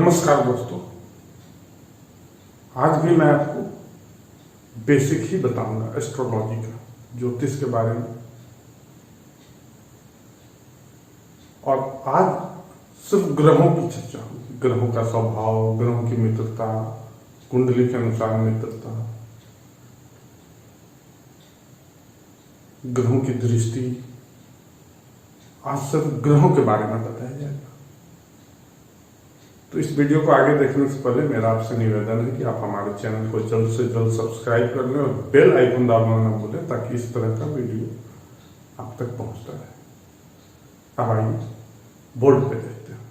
नमस्कार दोस्तों, आज भी मैं आपको बेसिक ही बताऊंगा एस्ट्रोलॉजी का, ज्योतिष के बारे में। और आज सिर्फ ग्रहों की चर्चा होगी, ग्रहों का स्वभाव, ग्रहों की मित्रता, कुंडली के अनुसार मित्रता, ग्रहों की दृष्टि। आज सिर्फ ग्रहों के बारे में बताया जाएगा। तो इस वीडियो को आगे देखने से पहले मेरा आपसे निवेदन है कि आप हमारे चैनल को जल्द से जल्द सब्सक्राइब कर लें और बेल आइकन दबाना ना भूलें, ताकि इस तरह का वीडियो आप तक पहुंचता रहे। अब आइए बोर्ड पे देखते हैं।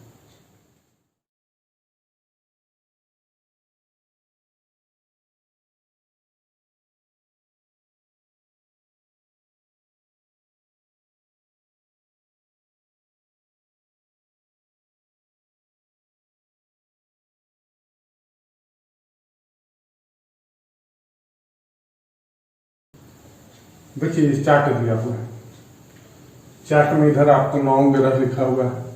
देखिए, इस चार्ट दिया हुआ है। चार्ट में इधर आपको 9 ग्रह लिखा हुआ है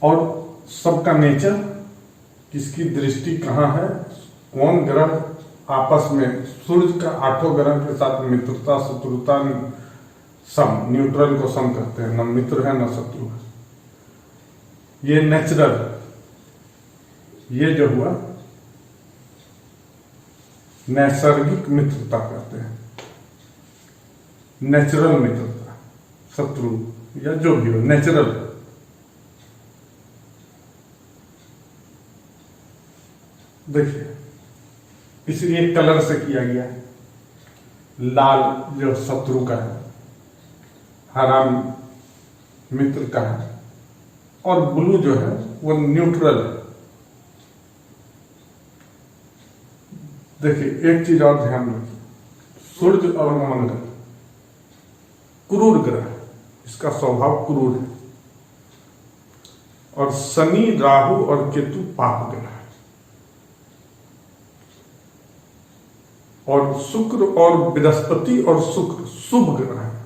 और सबका नेचर, किसकी दृष्टि कहाँ है, कौन ग्रह आपस में, सूर्य का 8 ग्रह के साथ मित्रता, शत्रुता, सम, न्यूट्रल को सम कहते हैं। न मित्र है न शत्रु है। ये नेचुरल, ये जो हुआ नैसर्गिक मित्रता कहते हैं। नेचुरल मित्रता, शत्रु या जो भी हो, नेचुरल। देखिए, इसलिए कलर से किया गया है। लाल जो शत्रु का है, हरा मित्र का है, और ब्लू जो है वो न्यूट्रल है। देखिए, एक चीज और ध्यान रखिए, सूर्य और मंगल क्रूर ग्रह, इसका स्वभाव क्रूर है। और शनि, राहु और केतु पाप ग्रह है। और शुक्र और बृहस्पति और शुक्र शुभ ग्रह है,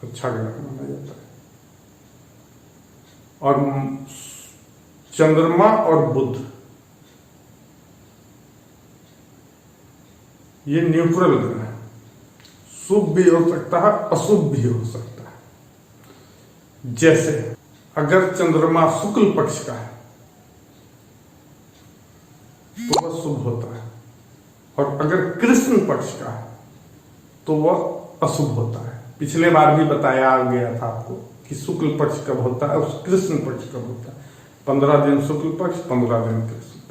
अच्छा ग्रह माना जाता है। और चंद्रमा और बुध ये न्यूट्रल ग्रह है। शुभ भी हो सकता है, अशुभ भी हो सकता है। जैसे अगर चंद्रमा शुक्ल पक्ष का है तो वह शुभ होता है, और अगर कृष्ण पक्ष का है तो वह अशुभ होता है। पिछले बार भी बताया गया था आपको कि शुक्ल पक्ष कब होता है और कृष्ण पक्ष कब होता है। 15 दिन शुक्ल पक्ष, 15 दिन कृष्ण पक्ष।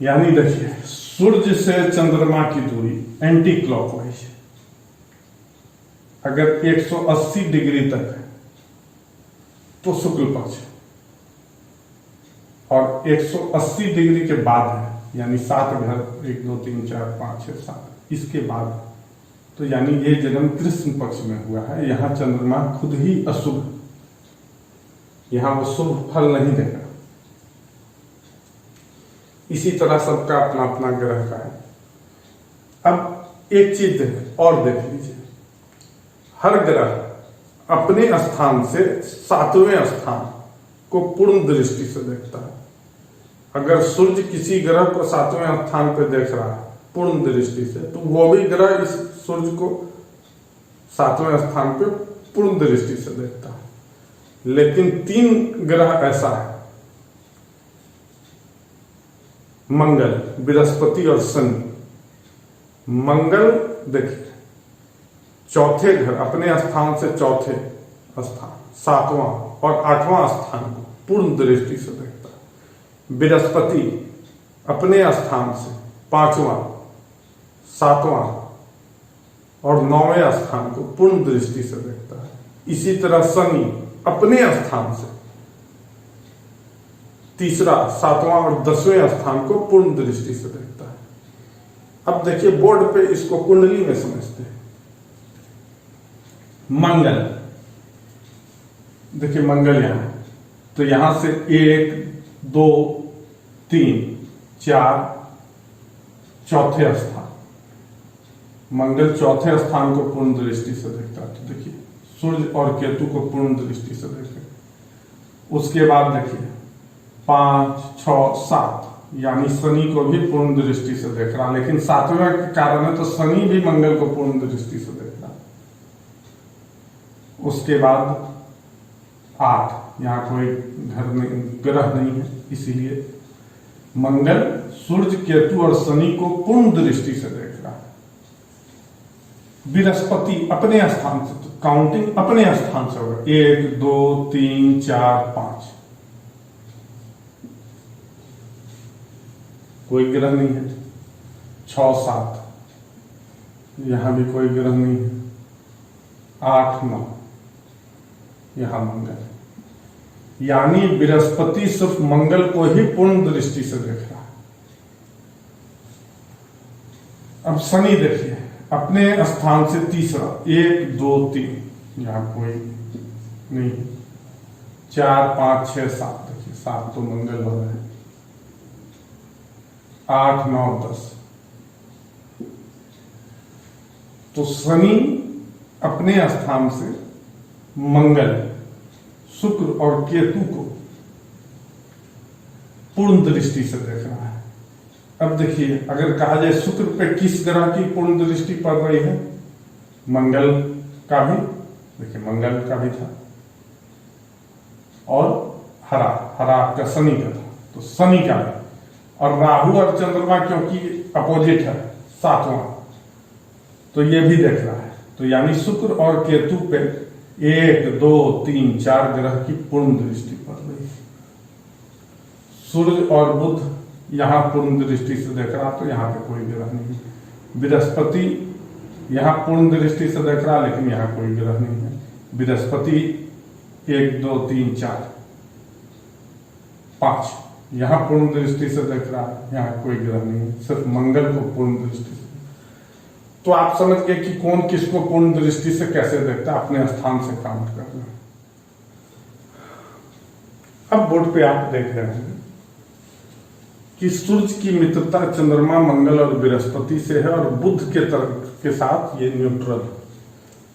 यानी देखिए, सूर्य से चंद्रमा की दूरी एंटी क्लॉकवाइज है। अगर 180 डिग्री तक है तो शुक्ल पक्ष है, और 180 डिग्री के बाद है, यानी 7 घर, 1 2 3 4 5 6 7, इसके बाद, तो यानी ये जन्म कृष्ण पक्ष में हुआ है। यहां चंद्रमा खुद ही अशुभ, यहां वो शुभ फल नहीं देगा। इसी तरह सबका अपना अपना ग्रह का है। अब एक चीज और देख लीजिए, हर ग्रह अपने स्थान से 7वें स्थान को पूर्ण दृष्टि से देखता है। अगर सूर्य किसी ग्रह को 7वें स्थान पर देख रहा है पूर्ण दृष्टि से, तो वो भी ग्रह इस सूर्य को 7वें स्थान पर पूर्ण दृष्टि से देखता है। लेकिन 3 ग्रह ऐसा है, मंगल, बृहस्पति और शनि। मंगल देखिए, चौथे घर, अपने स्थान से चौथे स्थान, 7वां और 8वां स्थान को पूर्ण दृष्टि से देखता है। बृहस्पति अपने स्थान से 5वां, 7वां और 9वें स्थान को पूर्ण दृष्टि से देखता है। इसी तरह शनि अपने स्थान से 3रा, 7वां और 10वें स्थान को पूर्ण दृष्टि से देखता है। अब देखिए, बोर्ड पे इसको कुंडली में समझते हैं। मंगल, देखिए मंगल यहां, तो यहां से 1 2 3 4 चौथे स्थान, मंगल चौथे स्थान को पूर्ण दृष्टि से देखता है। तो देखिए, सूर्य और केतु को पूर्ण दृष्टि से देखें उसके बाद देखिए 5, 6, 7, यानी शनि को भी पूर्ण दृष्टि से देख रहा, लेकिन 7वें के कारण है तो शनि भी मंगल को पूर्ण दृष्टि से देख रहा। उसके बाद 8, यहाँ कोई घर नहीं, ग्रह नहीं है, इसीलिए मंगल सूर्य, केतु और शनि को पूर्ण दृष्टि से देख रहा है। बृहस्पति अपने स्थान से, तो काउंटिंग अपने स्थान से होगा, 1, 2, 3, 4, 5, कोई ग्रह नहीं है। 6, 7, यहां भी कोई ग्रह नहीं है। 8, 9, यहां मंगल, यानी बृहस्पति सिर्फ मंगल को ही पूर्ण दृष्टि से देख रहा है। अब शनि देखिए अपने स्थान से तीसरा, 1, 2, 3, यहां कोई नहीं। 4, 5, 6, 7, देखिए 7 तो मंगल हो रहा है। 8, 9, 10, तो शनि अपने स्थान से मंगल, शुक्र और केतु को पूर्ण दृष्टि से देख रहा है। अब देखिए अगर कहा जाए शुक्र पे किस ग्रह की पूर्ण दृष्टि पड़ रही है, मंगल का भी, देखिए मंगल का भी था, और हरा आपका शनि का था, तो शनि का भी, और राहु और चंद्रमा क्योंकि अपोजिट है 7वां, तो ये भी देख रहा है। तो यानी शुक्र और केतु पे 1, 2, 3, 4 ग्रह की पूर्ण दृष्टि पड़ रही है। सूर्य और बुध यहां पूर्ण दृष्टि से देख रहा, तो यहां पे कोई ग्रह नहीं है। बृहस्पति यहां पूर्ण दृष्टि से देख रहा, लेकिन यहां कोई ग्रह नहीं है। बृहस्पति 1, 2, 3, 4, 5 यहां पूर्ण दृष्टि से देख रहा, यहां कोई ग्रह नहीं है, सिर्फ मंगल को पूर्ण दृष्टि से। तो आप समझ गए कि कौन किसको पूर्ण दृष्टि से कैसे देखता है, अपने स्थान से काउंट करना। अब बोर्ड पे आप देख रहे हैं कि सूर्य की मित्रता चंद्रमा, मंगल और बृहस्पति से है, और बुध के साथ ये न्यूट्रल,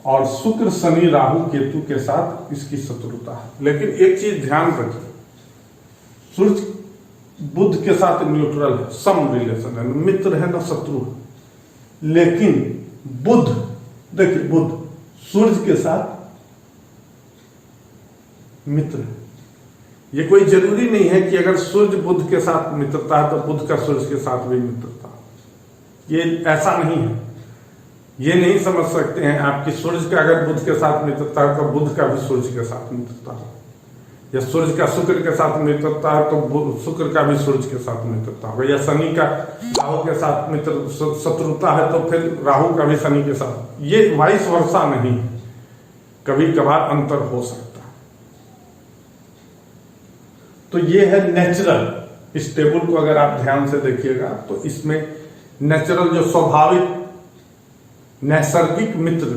और शुक्र, शनि, राहु, केतु के साथ इसकी शत्रुता है। लेकिन एक चीज ध्यान रखिए, सूर्य बुध के साथ न्यूट्रल है, सम रिलेशन है, मित्र है ना शत्रु है। लेकिन बुध, देखिए बुध सूर्य के साथ मित्र है। ये कोई जरूरी नहीं है कि अगर सूर्य बुध के साथ मित्रता है तो बुध का सूर्य के साथ भी मित्रता, ये ऐसा नहीं है। ये नहीं समझ सकते हैं आप कि सूर्य का अगर बुध के साथ मित्रता है तो बुध का भी सूर्य के साथ मित्रता है, या सूर्य का शुक्र के साथ मित्रता है तो शुक्र का भी सूर्य के साथ मित्रता होगा, या शनि का राहु के साथ मित्र शत्रुता है तो फिर राहु का भी शनि के साथ। ये वाइस वर्षा नहीं है, कभी कभार अंतर हो सकता है। तो ये है नेचुरल। इस टेबल को अगर आप ध्यान से देखिएगा तो इसमें नेचुरल, जो स्वाभाविक नैसर्गिक मित्र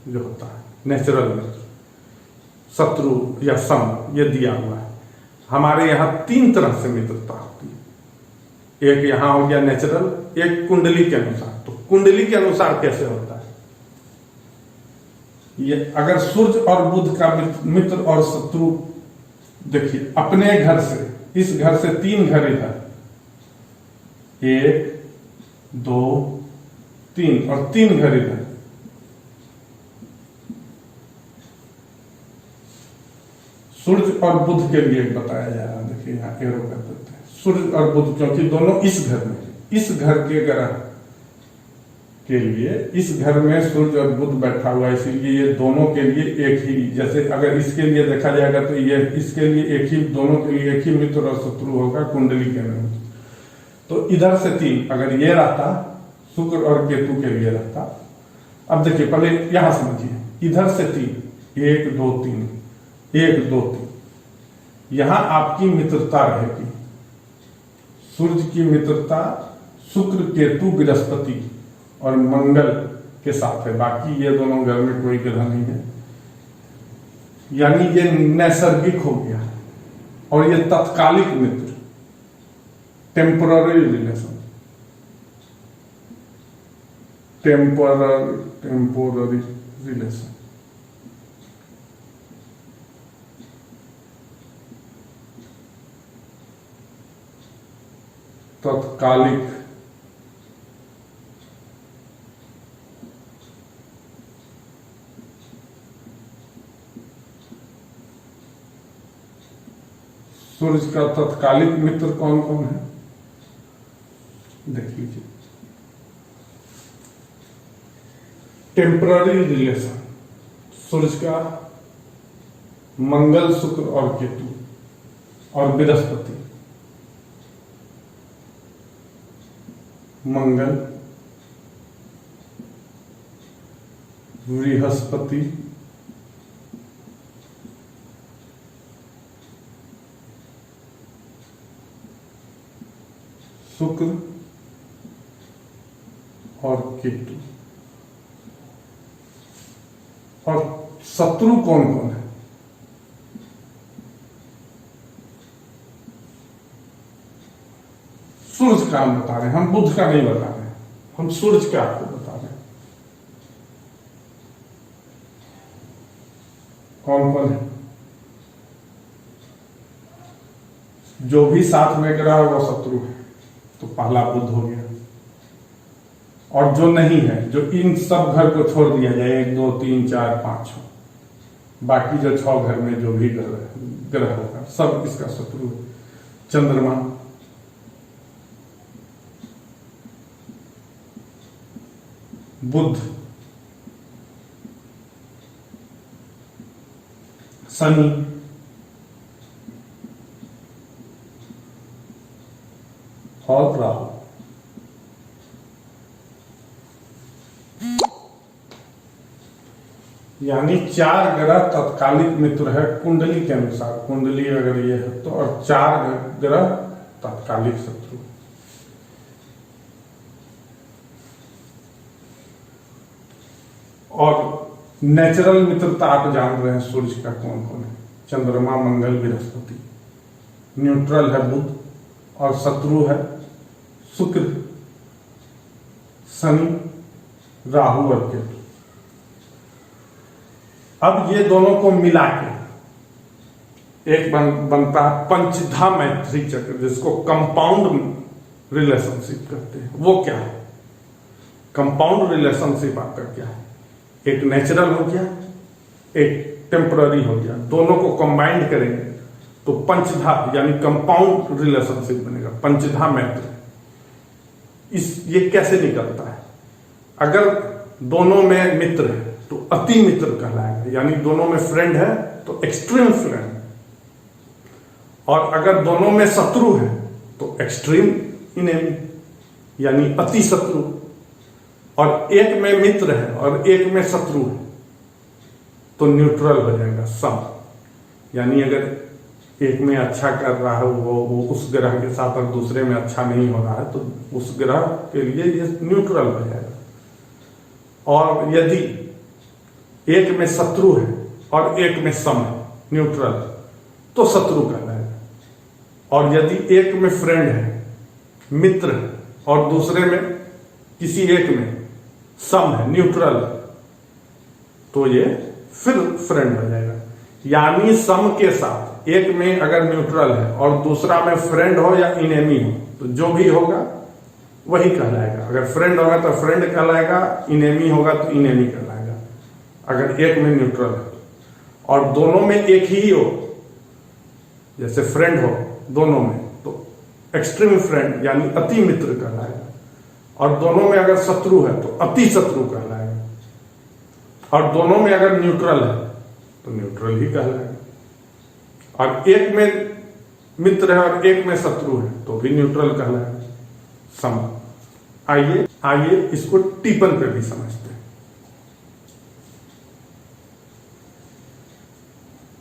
जो होता है, नेचुरल मित्र, शत्रु या सम, ये दिया हुआ है। हमारे यहां 3 तरह से मित्रता होती है। एक यहां हो गया नेचुरल, एक कुंडली के अनुसार। तो कुंडली के अनुसार कैसे होता है, ये अगर सूर्य और बुध का मित्र और शत्रु, देखिए अपने घर से, इस घर से 3 घर इधर, 1, 2, 3 और 3 घर इधर, सूर्य और बुध के लिए बताया जा रहा है। देखिए यहाँ एरो कर देते हैं, सूर्य और बुध, क्योंकि दोनों इस घर में, इस घर के ग्रह के लिए, इस घर में सूर्य और बुध बैठा हुआ है, इसीलिए ये दोनों के लिए एक ही, जैसे अगर इसके लिए देखा जाएगा तो ये इसके लिए एक ही, दोनों के लिए एक ही मित्र और शत्रु होगा कुंडली के अनुसार। तो इधर से 3 अगर ये रहता, शुक्र और केतु के लिए रहता। अब देखिए पहले यहां समझिए, इधर से 3, 1, 2, 3, 1, 2, 3, यहां आपकी मित्रता रहेगी। सूर्य की मित्रता शुक्र, केतु, बृहस्पति और मंगल के साथ है, बाकी ये दोनों घर में कोई ग्रह नहीं है, यानी ये नैसर्गिक हो गया। और ये तत्कालिक मित्र, टेम्पोररी रिलेशन, टेम्पोररी रिलेशन। तत्कालिक सूर्य का तत्कालिक मित्र कौन कौन है देख लीजिए। टेम्पररी रिलेशन सूर्य का मंगल, शुक्र और केतु और बृहस्पति। मंगल, बृहस्पति, शुक्र और केतु। और शत्रु कौन कौन है? सूर्य का हम बता रहे हैं, हम बुध का नहीं बता रहे हैं, हम सूर्य का आपको बता रहे हैं। कौन कौन है? जो भी साथ में ग्रह है वो शत्रु है, तो पहला बुध हो गया। और जो नहीं है, जो इन सब घर को छोड़ दिया जाए, 1 2 3 4 5 बाकी जो 6 घर में जो भी ग्रह होगा सब इसका शत्रु है। चंद्रमा, बुध, शनि, और राहु। यानी 4 ग्रह तत्कालिक मित्र है कुंडली के अनुसार। कुंडली अगर ये है तो, और 4 ग्रह तत्कालिक शत्रु। और नेचुरल मित्रता आप जान रहे हैं सूर्य का कौन कौन है? चंद्रमा, मंगल, बृहस्पति। न्यूट्रल है बुध, और शत्रु है शुक्र, शनि, राहु और केतु। अब ये दोनों को मिला के एक बनता है पंचधा मैत्री चक्र, जिसको कंपाउंड रिलेशनशिप कहते हैं। वो क्या है? कंपाउंड रिलेशनशिप आपका क्या है? एक नेचुरल हो गया, एक टेम्पररी हो गया, दोनों को कंबाइंड करेंगे तो पंचधा यानी कंपाउंड रिलेशनशिप बनेगा, पंचधा मैत्री। ये कैसे निकलता है? अगर दोनों में मित्र है तो अति मित्र कहलाएगा, यानी दोनों में फ्रेंड है तो एक्सट्रीम फ्रेंड, और अगर दोनों में शत्रु है तो एक्सट्रीम इनेमी यानी अति शत्रु, और एक में मित्र है और एक में शत्रु है तो न्यूट्रल हो जाएगा, सम। यानी अगर एक में अच्छा कर रहा है वो उस ग्रह के साथ, और दूसरे में अच्छा नहीं हो रहा है तो उस ग्रह के लिए ये न्यूट्रल हो जाएगा। और यदि एक में शत्रु है और एक में सम है, न्यूट्रल, तो शत्रु कहलाएगा। और यदि एक में फ्रेंड है, मित्र है, और दूसरे में किसी एक में सम है, न्यूट्रल, तो ये फिर फ्रेंड हो जाएगा। यानी सम के साथ एक में अगर न्यूट्रल है और दूसरा में फ्रेंड हो या इनेमी हो तो जो भी होगा वही कहलाएगा। अगर फ्रेंड होगा तो फ्रेंड कहलाएगा, इनेमी होगा तो इनेमी कहलाएगा, अगर एक में न्यूट्रल है। और दोनों में एक ही हो, जैसे फ्रेंड हो दोनों में, तो एक्सट्रीम फ्रेंड यानी अति मित्र कहलाएगा। और दोनों में अगर शत्रु है तो अति शत्रु कहलाएगा। और दोनों में अगर न्यूट्रल है तो न्यूट्रल ही कहलाएगा। और एक में मित्र है और एक में शत्रु है तो भी न्यूट्रल कहलाएगा, सम। आइए इसको टिप्पण पे भी समझते हैं।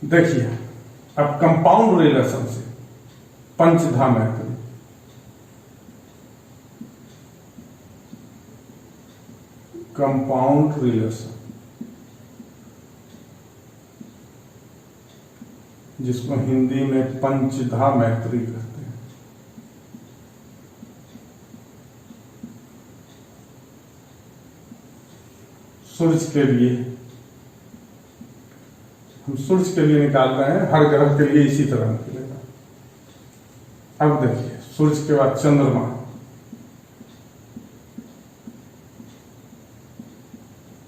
देखिए, अब कंपाउंड रिलेशनशिप, पंचधा मैत्री। कंपाउंड रिलेशन, जिसको हिंदी में पंचधा मैत्री कहते हैं। सूर्य के लिए, हम सूर्य के लिए निकाल रहे हैं, हर ग्रह के लिए इसी तरह निकलेगा। अब देखिए, सूर्य के बाद चंद्रमा,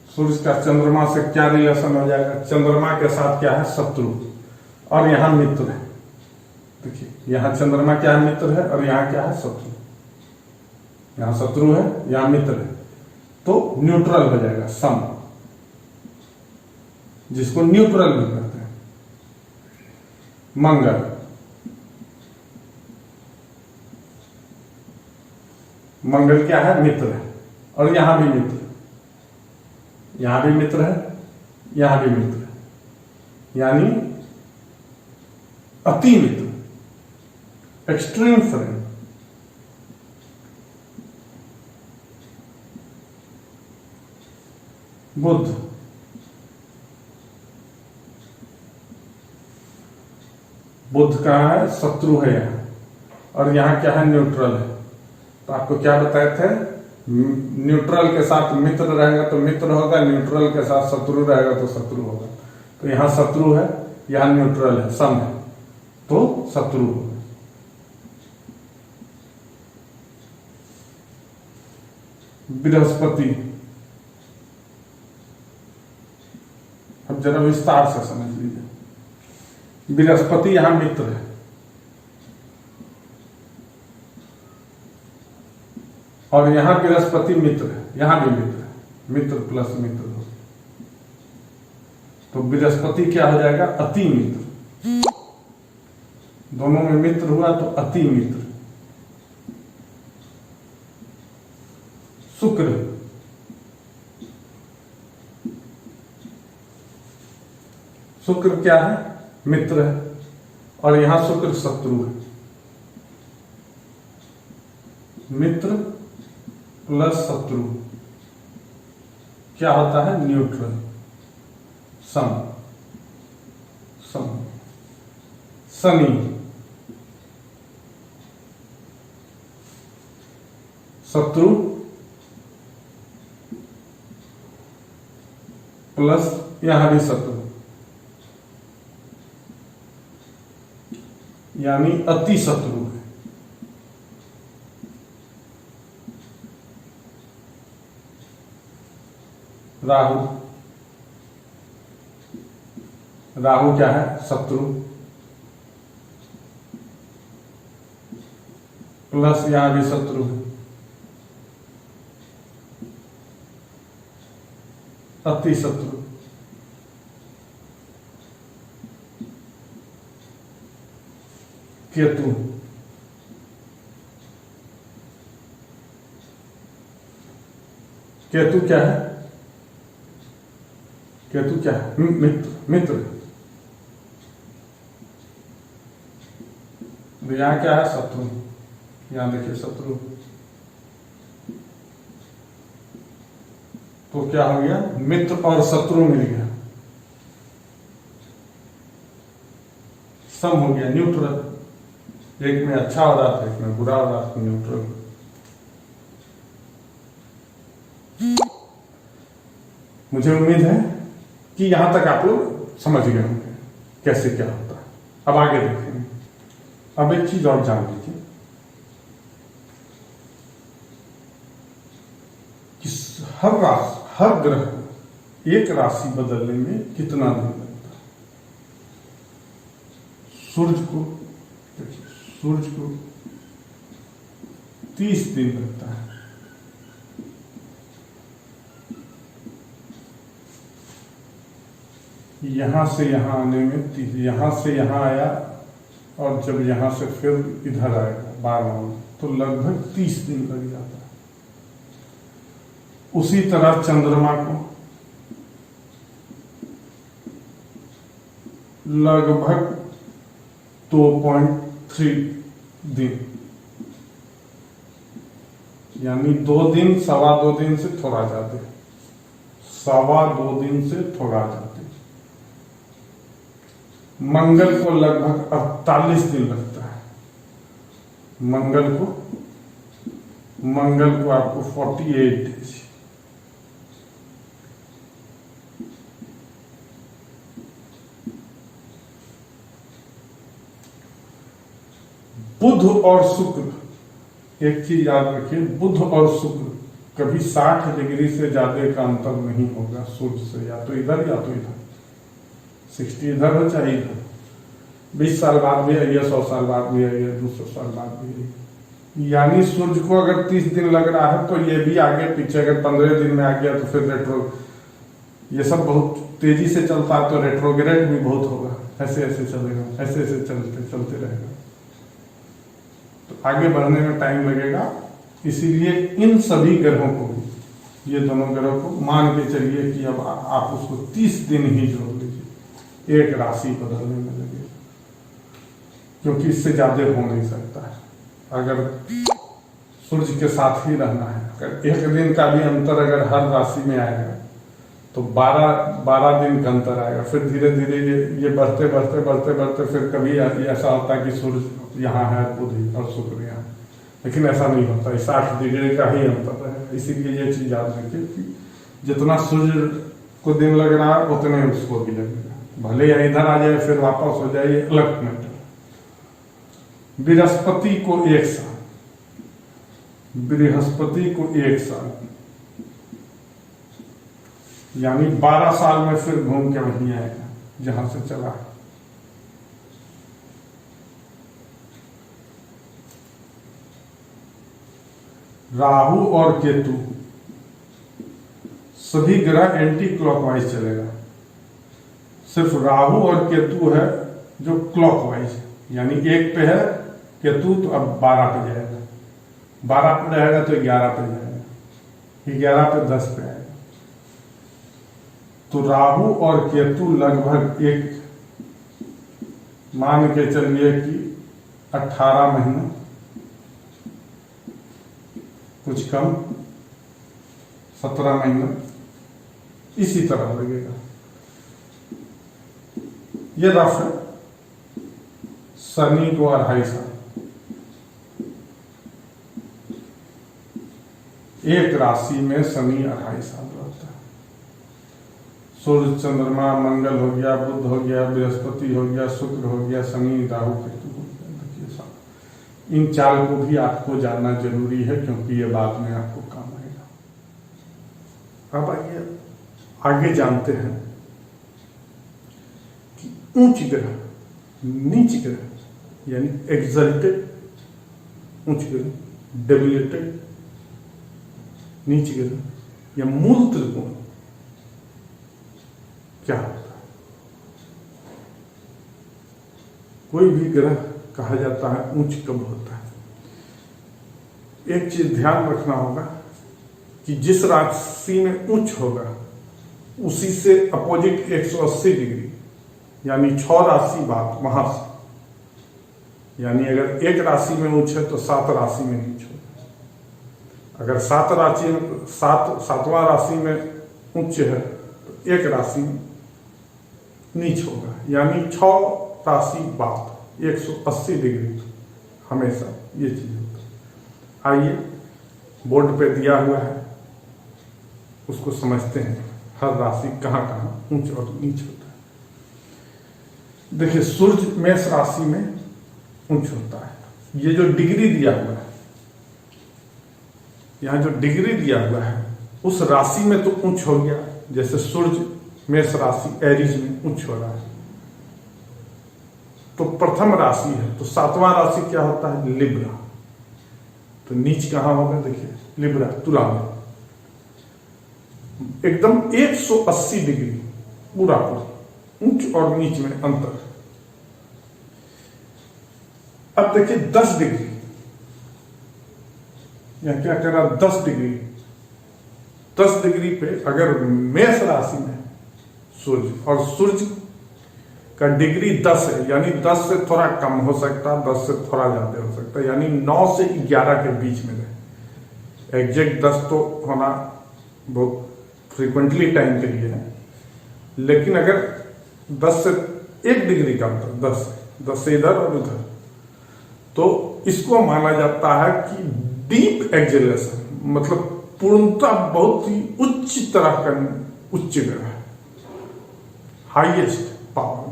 सूर्य का चंद्रमा से क्या रिलेशन हो जाएगा? चंद्रमा के साथ क्या है? शत्रु, और यहां मित्र है। देखिए यहां चंद्रमा क्या है? मित्र है, और यहां क्या है? शत्रु। यहां शत्रु है, यहां मित्र है, तो न्यूट्रल हो जाएगा, सम, जिसको न्यूट्रल भी कहते हैं। मंगल, मंगल क्या है? मित्र है, और यहां भी मित्र है, यहां भी मित्र है, यहां भी मित्र है, यानी अति मित्र, एक्सट्रीम फ्रेंड। बुध, बुध कहाँ है? शत्रु है यहां, और यहां क्या है? न्यूट्रल है। तो आपको क्या बताए थे? न्यूट्रल के साथ मित्र रहेगा तो मित्र होगा, न्यूट्रल के साथ शत्रु रहेगा तो शत्रु होगा। तो यहां शत्रु है, यहां न्यूट्रल है, सम है, तो शत्रु होगा। बृहस्पति, अब जरा विस्तार से समझ लीजिए। बृहस्पति यहां मित्र है, और यहां बृहस्पति मित्र है, यहां भी मित्र है, मित्र प्लस मित्र हो, तो बृहस्पति क्या हो जाएगा? अति मित्र। दोनों में मित्र हुआ तो अति मित्र। शुक्र, शुक्र क्या है? मित्र है, और यहां शुक्र शत्रु है। मित्र प्लस शत्रु क्या होता है? न्यूट्रल, सम, सम। शनि, शत्रु प्लस यहां भी शत्रु, यानी अति शत्रु है। राहु, राहु क्या है? शत्रु प्लस यहां भी शत्रु है, अति शत्रु। केतु, केतु क्या है? केतु क्या है? मित्र, मित्र। यहां क्या है? शत्रु, यहां देखिए शत्रु, तो क्या हो गया? मित्र और शत्रु मिल गया, सम हो गया, न्यूट्रल। एक में अच्छा हो रहा था, एक में बुरा हो रहा था, न्यूट्रल। मुझे उम्मीद है कि यहां तक आप लोग समझ गए होंगे कैसे क्या होता है। अब आगे देखेंगे। अब एक चीज और जान लीजिए कि हर ग्रह को एक राशि बदलने में कितना दिन लगता है। सूर्य को देखिए, सूर्य को 30 दिन लगता है। यहां से यहां आने में 30, यहां से यहां आया और जब यहां से फिर इधर आएगा 12 तो लगभग 30 दिन लग जाता है। उसी तरह चंद्रमा को लगभग 2.3 दिन, यानी 2 दिन, 2.25 दिन से थोड़ा ज्यादा, 2.25 दिन से थोड़ा ज्यादा। मंगल को लगभग 48 दिन लगता है। मंगल को आपको 48 डेज। बुध और शुक्र एक चीज याद रखिए, बुध और शुक्र कभी 60 डिग्री से ज्यादा का अंतर नहीं होगा सूर्य से, या तो इधर या तो इधर, 60 इधर हो चाहे इधर, 20 साल बाद भी आइए, 100 साल बाद भी आइए, 200 साल बाद भी आइए। यानी सूर्य को अगर 30 दिन लग रहा है तो ये भी आगे पीछे, अगर 15 दिन में आ गया तो फिर रेट्रो, ये सब बहुत तेजी से चलता है तो रेट्रोग्रेड भी बहुत होगा, ऐसे ऐसे चलेगा, ऐसे ऐसे चलते रहेगा, तो आगे बढ़ने में टाइम लगेगा। इसीलिए इन सभी ग्रहों को भी, ये दोनों ग्रहों को मान के चलिए कि अब आप उसको 30 दिन ही जोड़ लीजिए, एक राशि बदलने में लगेगा, क्योंकि इससे ज्यादा हो नहीं सकता है। अगर सूर्य के साथ ही रहना है, अगर एक दिन का भी अंतर अगर हर राशि में आएगा तो 12 दिन का अंतर आएगा, फिर धीरे धीरे ये बढ़ते बढ़ते बढ़ते बढ़ते फिर कभी ऐसा होता है कि सूर्य यहाँ है, बुध और शुक्र यहाँ, लेकिन ऐसा नहीं होता, 60 डिग्री का ही अंतर है। इसीलिए ये चीज याद रखिए कि जितना सूर्य को दिन लग रहा है उतने उसको भी लगेगा, भले या इधर आ जाए फिर वापस हो जाए, अलग मैटर। बृहस्पति को 1 साल, बृहस्पति को 1 साल यानी 12 साल में फिर घूम के वहीं आएगा जहां से चला है। राहु और केतु, सभी ग्रह एंटी क्लॉकवाइज चलेगा, सिर्फ राहु और केतु है जो क्लॉकवाइज है, यानी 1 पे है केतु तो अब 12 पे जाएगा, 12 पे रहेगा तो 11 पे जाएगा, 11 पे 10 पे आएगा। तो राहु और केतु लगभग एक मान के चलिए कि 18 महीने, कुछ कम 17 महीने इसी तरह लगेगा। ये रफ है। शनि को 2.5 साल, एक राशि में शनि 2.5 साल रहता है। सूर्य चंद्रमा मंगल हो गया, बुध हो गया, बृहस्पति हो गया, शुक्र हो गया, शनि राहु केतु हो गया। देखिए साहब, इन 4 को भी आपको जानना जरूरी है, क्योंकि ये बाद में आपको काम आएगा। अब आइए आगे जानते हैं कि उच्च ग्रह, नीच ग्रह यानी एक्सल्टेड उच्च ग्रह, डेबिलिटेड नीच ग्रह या मूल त्रिकोण क्या होता है। कोई भी ग्रह कहा जाता है उच्च कब होता है। एक चीज ध्यान रखना होगा कि जिस राशि में उच्च होगा उसी से अपोजिट 180 डिग्री यानी 6 राशि बाद वहां से, यानी अगर एक राशि में उच्च है तो 7 राशि में नीच होगा। अगर 7वां राशि में उच्च है तो एक राशि में नीच होगा, यानी 6 राशि बाद 180 डिग्री हमेशा ये चीज होता है। आइए बोर्ड पे दिया हुआ है उसको समझते हैं, हर राशि कहाँ कहाँ ऊंच और नीच होता है। देखिए सूर्य मेष राशि में ऊंच होता है। ये जो डिग्री दिया हुआ है, यहाँ जो डिग्री दिया हुआ है उस राशि में तो ऊंच हो गया। जैसे सूर्य मेष राशि एरीज में ऊंच हो रहा है तो प्रथम राशि है, तो 7वां राशि क्या होता है, लिब्रा। तो नीच कहां होगा, देखिए लिब्रा तुला में एकदम 180 डिग्री पूरा ऊंच और नीच में अंतर। अब देखिए 10 डिग्री, या क्या कह रहा 10 डिग्री, 10 डिग्री पे अगर मेष राशि में सूर्य, और सूर्य का डिग्री 10 है, यानी 10 से थोड़ा कम हो सकता है, 10 से थोड़ा ज्यादा हो सकता है, यानी 9 से 11 के बीच में रहे। एग्जैक्ट 10 तो होना बहुत फ्रीक्वेंटली टाइम के लिए है, लेकिन अगर 10 से 1 डिग्री का अंतर, 10 से इधर और उधर, तो इसको माना जाता है कि डीप एक्सेलरेशन, मतलब पूर्णता बहुत ही उच्च तरह का उच्च ग्रह है, हाईएस्ट पावर।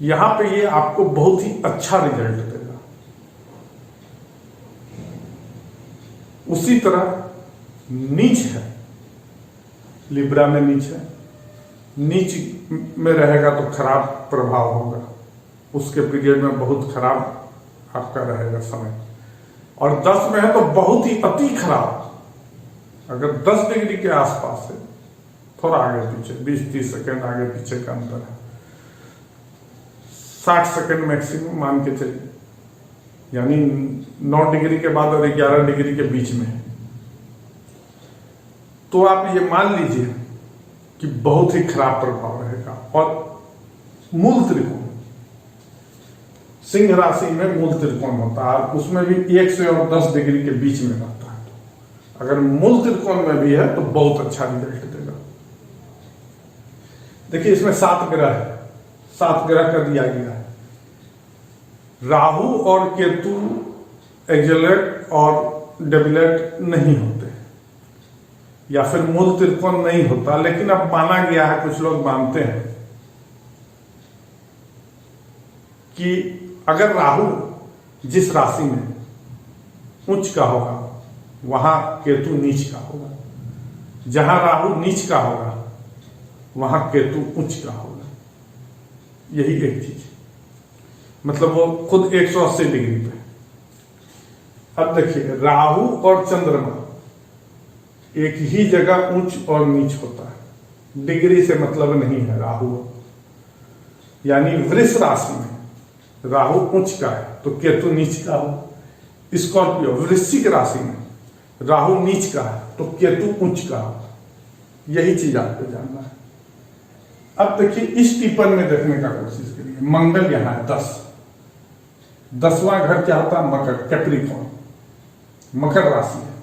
यहां पे ये आपको बहुत ही अच्छा रिजल्ट देगा। उसी तरह नीच है, लिब्रा में नीच है, नीच में रहेगा तो खराब प्रभाव होगा, उसके पीरियड में बहुत खराब आपका रहेगा समय। और 10 में है तो बहुत ही अति खराब। अगर 10 डिग्री के आसपास है, थोड़ा आगे पीछे 20-30 सेकेंड आगे पीछे का अंतर है, 60 सेकेंड मैक्सिमम मान के चलिए, यानी 9 डिग्री के बाद और 11 डिग्री के बीच में है, तो आप ये मान लीजिए कि बहुत ही खराब प्रभाव रहेगा। और मूल त्रिकोण, सिंह राशि में मूल त्रिकोण होता है, उसमें भी 1 से और 10 डिग्री के बीच में रहता है। अगर मूल त्रिकोण में भी है तो बहुत अच्छा रिजल्ट देगा। देखिए इसमें 7 ग्रह है, 7 ग्रह का दिया गया है। राहु और केतु एक्जेलेट और डेबिलेट नहीं होते, या फिर मूल त्रिकोण नहीं होता, लेकिन अब माना गया है, कुछ लोग मानते हैं कि अगर राहु जिस राशि में उच्च का होगा वहां केतु नीच का होगा, जहां राहु नीच का होगा वहां केतु उच्च का होगा। यही एक चीज, मतलब वो खुद 180 डिग्री पे। अब देखिए राहु और चंद्रमा एक ही जगह उच्च और नीच होता है, डिग्री से मतलब नहीं है राहु। यानी वृष राशि में राहु उच्च का है तो केतु नीच का हो। स्कॉर्पियो वृश्चिक राशि में राहु नीच का है तो केतु उच्च का हो। यही चीज आपको जानना है। अब देखिए इस टिप्पण में देखने का कोशिश करिए। मंगल यहां है 10, 10वां घर क्या होता है? मकर, कैप्रिकॉर्न, मकर राशि है।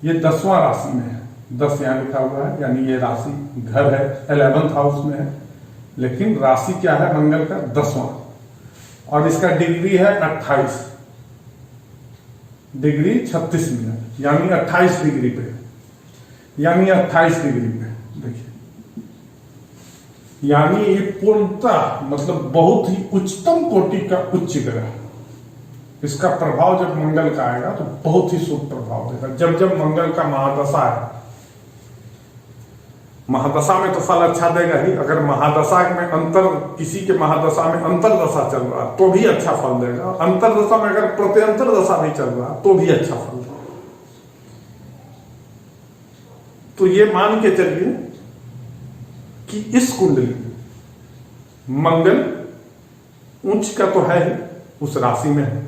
ये 10वां राशि में है, 10 यहां लिखा हुआ है, यानी ये राशि घर है 11th हाउस में है, लेकिन राशि क्या है? मंगल का 10वां, और इसका डिग्री है 28 डिग्री 36 मिनट, यानी 28 डिग्री पे, यानी 28 डिग्री पे देखिए, यानी ये पूर्णतः मतलब बहुत ही उच्चतम कोटि का उच्च ग्रह। इसका प्रभाव जब मंगल का आएगा तो बहुत ही शुभ प्रभाव देगा। जब जब मंगल का महादशा है, महादशा में तो फल अच्छा देगा ही, अगर महादशा में अंतर, किसी के महादशा में अंतरदशा चल रहा तो भी अच्छा फल देगा, अंतरदशा में अगर प्रत्यंतर दशा भी चल रहा तो भी अच्छा फल देगा। तो ये मान के चलिए कि इस कुंडली में मंगल उच्च का तो है ही, उस राशि में है,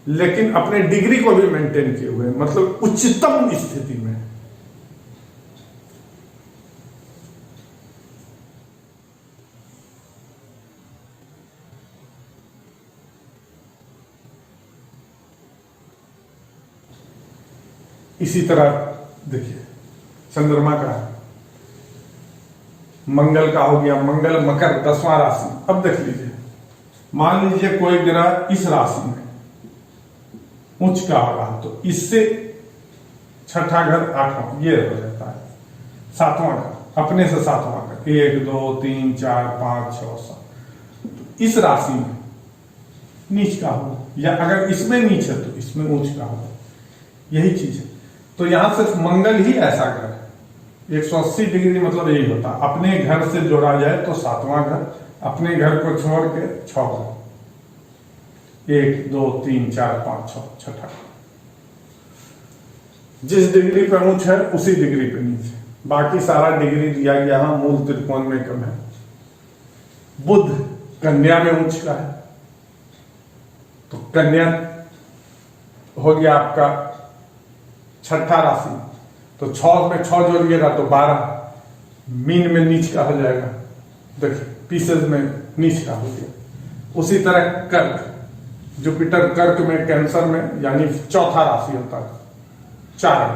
लेकिन अपने डिग्री को भी मेंटेन किए हुए, मतलब उच्चतम स्थिति में है। इसी तरह देखिए चंद्रमा का है, मंगल का हो गया, मंगल मकर 10वां राशि। अब देख लीजिए, मान लीजिए कोई ग्रह इस राशि में उच्च का होगा तो इससे 6ठा घर 8वां ये हो जाता है, 7वां घर अपने से 7वां घर, 1 2 3 4 5 6 7, इस राशि में नीच का होगा, या अगर इसमें नीच है तो इसमें उच्च का होगा। यही चीज है। तो यहां सिर्फ मंगल ही ऐसा घर है, 180 डिग्री मतलब यही होता है। अपने घर से जोड़ा जाए तो 7वां घर, अपने घर को छोड़ के 6 घर, 1 2 3 4 5 6 छठा। जिस डिग्री पे उच्च है उसी डिग्री पे नीचे, बाकी सारा डिग्री दिया गया है मूल त्रिकोण में कम है। बुध कन्या में उच्च का है तो कन्या हो गया आपका 6ठा राशि, तो 6 में 6 जोड़िएगा तो 12, मीन में नीच का हो जाएगा, देखिए पीसेज में नीच का हो गया। उसी तरह कर्क, जुपिटर कर्क में, कैंसर में, यानी 4था राशि होता है, 4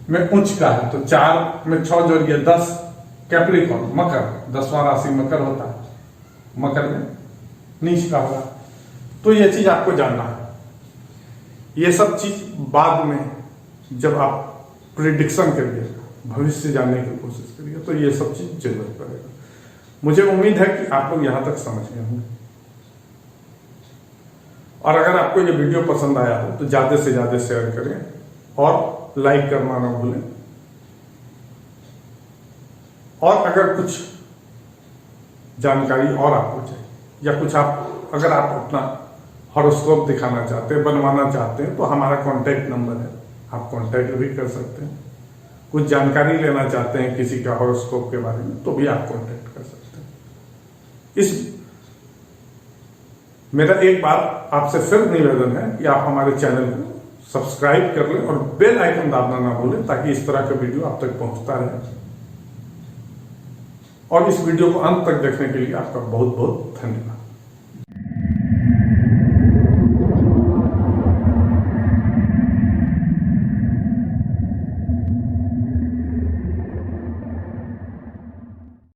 में उच्च का है तो 4 में 6 जोड़िए 10, कैप्रिकॉर्न मकर 10वां राशि मकर होता है, मकर में नीच का होगा। तो ये चीज आपको जानना है। ये सब चीज बाद में जब आप प्रिडिक्शन करिएगा, भविष्य जानने की कोशिश करिएगा, तो ये सब चीज जरूरत पड़ेगा। मुझे उम्मीद है कि आप लोग यहां तक समझ गए होंगे। और अगर आपको ये वीडियो पसंद आया हो तो ज्यादा से ज्यादा शेयर करें और लाइक करना ना भूलें। और अगर कुछ जानकारी और आपको चाहिए या कुछ अगर आप अपना हॉरोस्कोप दिखाना चाहते हैं, बनवाना चाहते हैं, तो हमारा कांटेक्ट नंबर है, आप कांटेक्ट भी कर सकते हैं। कुछ जानकारी लेना चाहते हैं किसी का हॉरोस्कोप के बारे में तो भी आप कांटेक्ट कर सकते हैं। मेरा एक बार आपसे फिर निवेदन है कि आप हमारे चैनल को सब्सक्राइब कर लें और बेल आइकन दबाना ना भूलें ताकि इस तरह का वीडियो आप तक पहुंचता रहे। और इस वीडियो को अंत तक देखने के लिए आपका बहुत बहुत धन्यवाद।